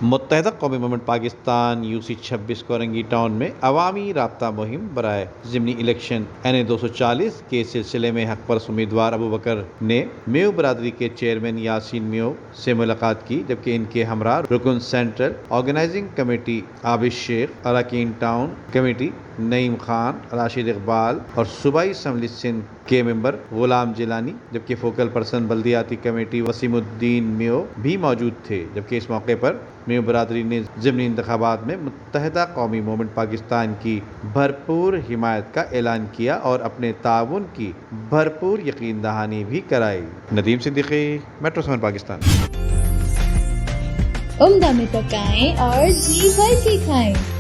मुत्तहदा कौमी movement Pakistan UC-26 Korangi town में अवामी राब्ता मुहिम बराए ज़िमनी इलेक्शन NA 240 के सिलसिले में हक परस उम्मीदवार अबू बकर ने मेव बरादरी के चेयरमैन यासीन मेव से मुलाकात की, जबकि इनके हमरा रुकन central organizing committee Abid Shaikh, अराकीन टाउन कमेटी नईम खान, राशिद इकबाल और सूबाई असम्बली सिंध के मेंबर गुलाम जिलानी, जबकि फोकल पर्सन बल्दियाती कमेटी वसीमुद्दीन मेव भी मौजूद थे। जबकि इस मौके पर मेव बरादरी ने ज़िमनी इंतखाबात में मुत्तहदा कौमी मूवमेंट पाकिस्तान की भरपूर हिमायत का ऐलान किया और अपने ताउन की भरपूर यकीन दहानी भी कराई। नदीम सिद्दीकी, मेट्रो 7 पाकिस्तान। उम्दा में पकाएं और जी भर के खाएं।